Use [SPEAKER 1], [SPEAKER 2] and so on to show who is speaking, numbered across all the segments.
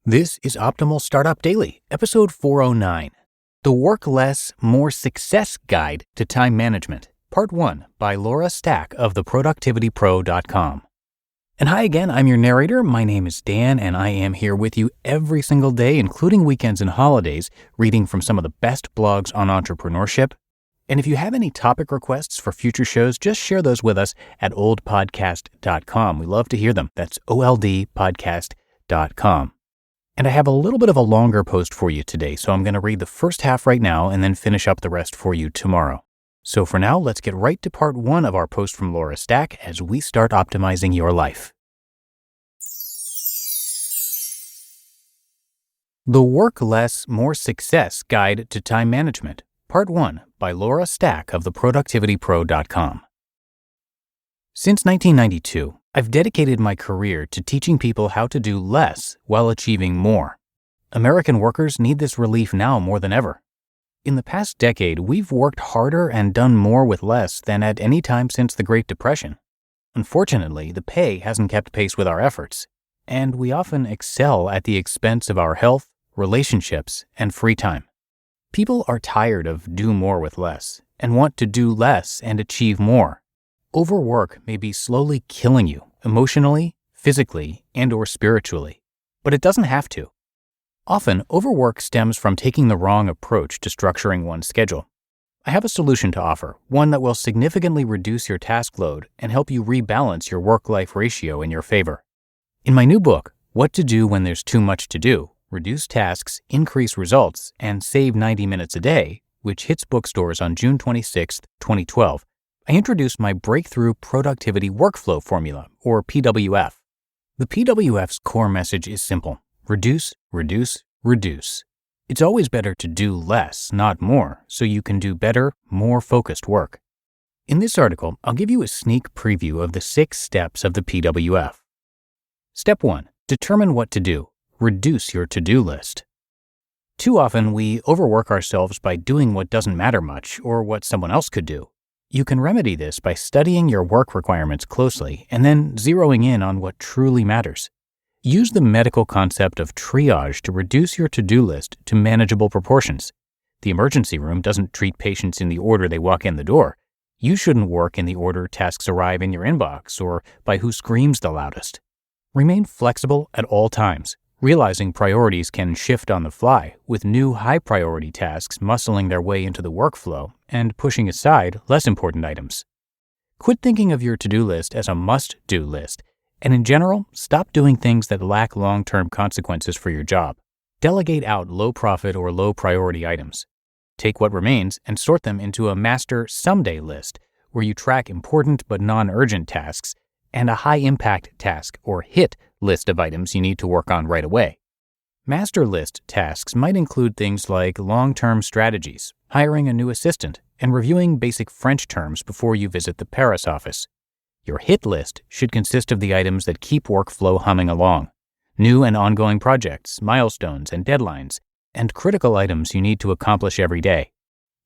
[SPEAKER 1] This is Optimal Startup Daily, episode 409, The Work Less, More Success Guide to Time Management, Part 1 by Laura Stack of theproductivitypro.com. And hi again, I'm your narrator. My name is Dan, and I am here with you every single day, including weekends and holidays, reading from some of the best blogs on entrepreneurship. And if you have any topic requests for future shows, just share those with us at oldpodcast.com. We love to hear them. That's oldpodcast.com. And I have a little bit of a longer post for you today, so I'm going to read the first half right now and then finish up the rest for you tomorrow. So for now, let's get right to part 1 of our post from Laura Stack as we start optimizing your life. The Work Less, More Success Guide to Time Management, Part 1 by Laura Stack of theproductivitypro.com. Since 1992, I've dedicated my career to teaching people how to do less while achieving more. American workers need this relief now more than ever. In the past decade, we've worked harder and done more with less than at any time since the Great Depression. Unfortunately, the pay hasn't kept pace with our efforts, and we often excel at the expense of our health, relationships, and free time. People are tired of do more with less and want to do less and achieve more. Overwork may be slowly killing you emotionally, physically, and/or spiritually, but it doesn't have to. Often, overwork stems from taking the wrong approach to structuring one's schedule. I have a solution to offer, one that will significantly reduce your task load and help you rebalance your work-life ratio in your favor. In my new book, What to Do When There's Too Much to Do, Reduce Tasks, Increase Results, and Save 90 Minutes a Day, which hits bookstores on June 26, 2012, I introduced my Breakthrough Productivity Workflow Formula, or PWF. The PWF's core message is simple: reduce, reduce, reduce. It's always better to do less, not more, so you can do better, more focused work. In this article, I'll give you a sneak preview of the 6 steps of the PWF. Step 1. Determine what to do. Reduce your to-do list. Too often, we overwork ourselves by doing what doesn't matter much or what someone else could do. You can remedy this by studying your work requirements closely and then zeroing in on what truly matters. Use the medical concept of triage to reduce your to-do list to manageable proportions. The emergency room doesn't treat patients in the order they walk in the door. You shouldn't work in the order tasks arrive in your inbox or by who screams the loudest. Remain flexible at all times, realizing priorities can shift on the fly, with new high-priority tasks muscling their way into the workflow and pushing aside less important items. Quit thinking of your to-do list as a must-do list, and in general, stop doing things that lack long-term consequences for your job. Delegate out low-profit or low-priority items. Take what remains and sort them into a master someday list, where you track important but non-urgent tasks and a high-impact task or HIT list of items you need to work on right away. Master list tasks might include things like long-term strategies, hiring a new assistant, and reviewing basic French terms before you visit the Paris office. Your HIT list should consist of the items that keep workflow humming along, new and ongoing projects, milestones, and deadlines, and critical items you need to accomplish every day.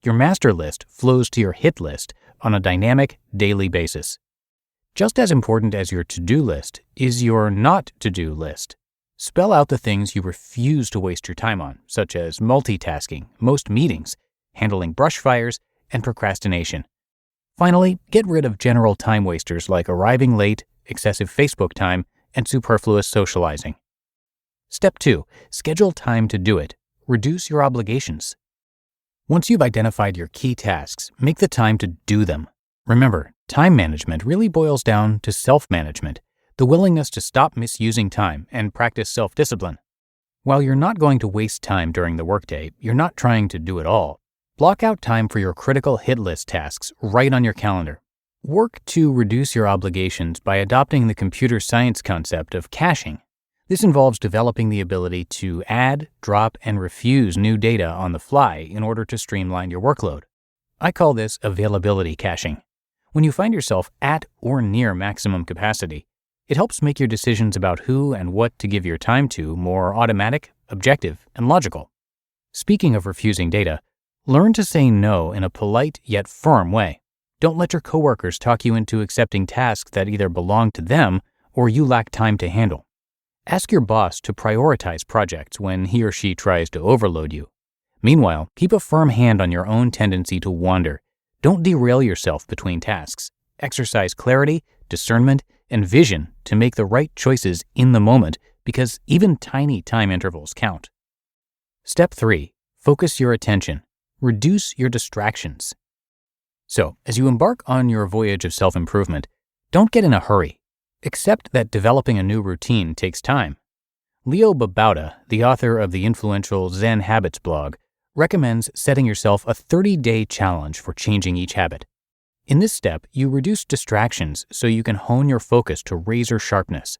[SPEAKER 1] Your master list flows to your HIT list on a dynamic, daily basis. Just as important as your to-do list is your not-to-do list. Spell out the things you refuse to waste your time on, such as multitasking, most meetings, handling brush fires, and procrastination. Finally, get rid of general time wasters like arriving late, excessive Facebook time, and superfluous socializing. Step 2. Schedule time to do it. Reduce your obligations. Once you've identified your key tasks, make the time to do them. Remember, time management really boils down to self-management, the willingness to stop misusing time and practice self-discipline. While you're not going to waste time during the workday, you're not trying to do it all. Block out time for your critical hit list tasks right on your calendar. Work to reduce your obligations by adopting the computer science concept of caching. This involves developing the ability to add, drop, and refuse new data on the fly in order to streamline your workload. I call this availability caching. When you find yourself at or near maximum capacity, it helps make your decisions about who and what to give your time to more automatic, objective, and logical. Speaking of refusing data, learn to say no in a polite yet firm way. Don't let your coworkers talk you into accepting tasks that either belong to them or you lack time to handle. Ask your boss to prioritize projects when he or she tries to overload you. Meanwhile, keep a firm hand on your own tendency to wander. Don't derail yourself between tasks. Exercise clarity, discernment, and vision to make the right choices in the moment, because even tiny time intervals count. Step 3. Focus your attention. Reduce your distractions. So, as you embark on your voyage of self-improvement, don't get in a hurry. Accept that developing a new routine takes time. Leo Babauta, the author of the influential Zen Habits blog, recommends setting yourself a 30-day challenge for changing each habit. In this step, you reduce distractions so you can hone your focus to razor sharpness.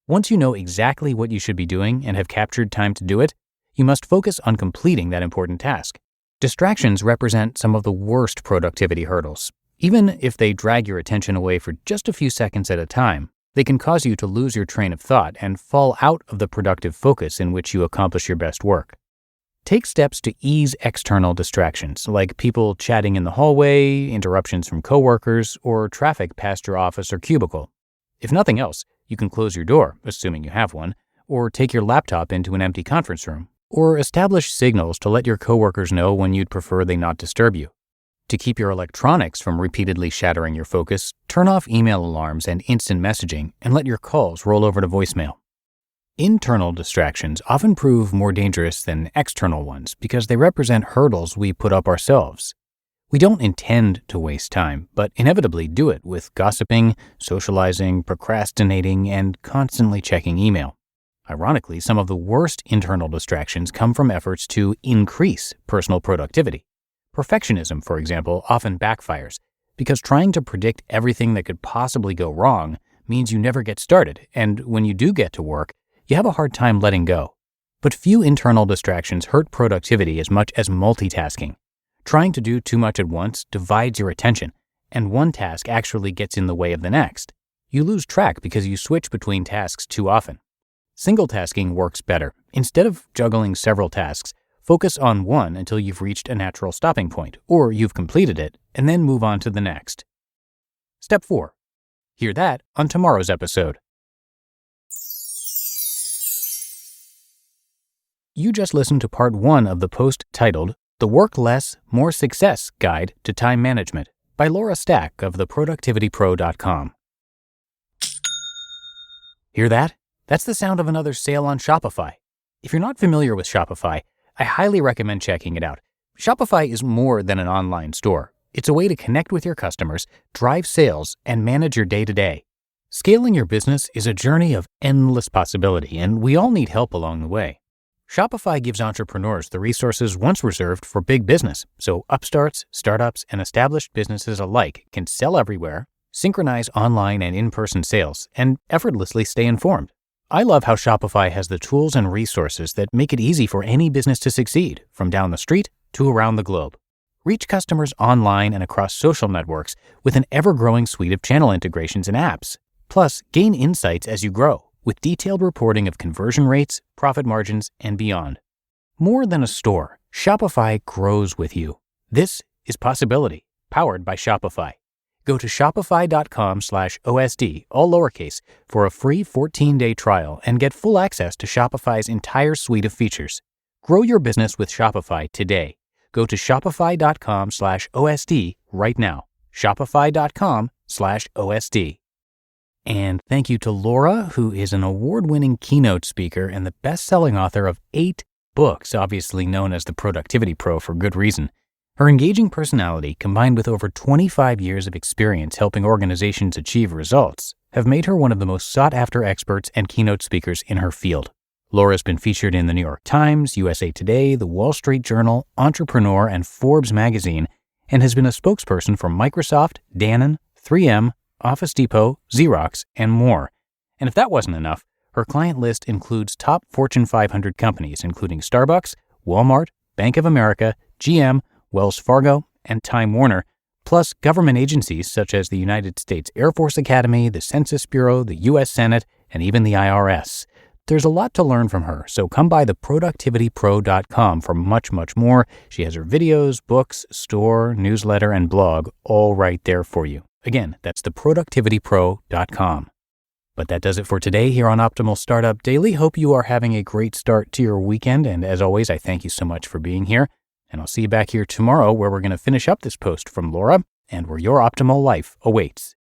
[SPEAKER 1] Once you know exactly what you should be doing and have captured time to do it, you must focus on completing that important task. Distractions represent some of the worst productivity hurdles. Even if they drag your attention away for just a few seconds at a time, they can cause you to lose your train of thought and fall out of the productive focus in which you accomplish your best work. Take steps to ease external distractions, like people chatting in the hallway, interruptions from coworkers, or traffic past your office or cubicle. If nothing else, you can close your door, assuming you have one, or take your laptop into an empty conference room, or establish signals to let your coworkers know when you'd prefer they not disturb you. To keep your electronics from repeatedly shattering your focus, turn off email alarms and instant messaging and let your calls roll over to voicemail. Internal distractions often prove more dangerous than external ones because they represent hurdles we put up ourselves. We don't intend to waste time, but inevitably do it with gossiping, socializing, procrastinating, and constantly checking email. Ironically, some of the worst internal distractions come from efforts to increase personal productivity. Perfectionism, for example, often backfires because trying to predict everything that could possibly go wrong means you never get started, and when you do get to work, you have a hard time letting go. But few internal distractions hurt productivity as much as multitasking. Trying to do too much at once divides your attention, and one task actually gets in the way of the next. You lose track because you switch between tasks too often. Single tasking works better. Instead of juggling several tasks, focus on one until you've reached a natural stopping point, or you've completed it, and then move on to the next. Step 4. Hear that on tomorrow's episode. You just listened to part 1 of the post titled The Work Less, More Success Guide to Time Management by Laura Stack of theproductivitypro.com. Hear that? That's the sound of another sale on Shopify. If you're not familiar with Shopify, I highly recommend checking it out. Shopify is more than an online store. It's a way to connect with your customers, drive sales, and manage your day-to-day. Scaling your business is a journey of endless possibility, and we all need help along the way. Shopify gives entrepreneurs the resources once reserved for big business, so upstarts, startups, and established businesses alike can sell everywhere, synchronize online and in-person sales, and effortlessly stay informed. I love how Shopify has the tools and resources that make it easy for any business to succeed, from down the street to around the globe. Reach customers online and across social networks with an ever-growing suite of channel integrations and apps. Plus, gain insights as you grow, with detailed reporting of conversion rates, profit margins, and beyond. More than a store, Shopify grows with you. This is Possibility, powered by Shopify. Go to shopify.com/OSD, all lowercase, for a free 14-day trial and get full access to Shopify's entire suite of features. Grow your business with Shopify today. Go to shopify.com/OSD right now. Shopify.com/OSD. And thank you to Laura, who is an award-winning keynote speaker and the best-selling author of 8 books, obviously known as the Productivity Pro for good reason. Her engaging personality, combined with over 25 years of experience helping organizations achieve results, have made her one of the most sought-after experts and keynote speakers in her field. Laura's been featured in the New York Times, USA Today, the Wall Street Journal, Entrepreneur, and Forbes magazine, and has been a spokesperson for Microsoft, Danone, 3M, Office Depot, Xerox, and more. And if that wasn't enough, her client list includes top Fortune 500 companies, including Starbucks, Wal-Mart, Bank of America, GM, Wells Fargo, and Time Warner, plus government agencies such as the United States Air Force Academy, the Census Bureau, the U.S. Senate, and even the IRS. There's a lot to learn from her, so come by theproductivitypro.com for much, much more. She has her videos, books, store, newsletter, and blog all right there for you. Again, that's theproductivitypro.com. But that does it for today here on Optimal Startup Daily. Hope you are having a great start to your weekend. And as always, I thank you so much for being here. And I'll see you back here tomorrow where we're going to finish up this post from Laura and where your optimal life awaits.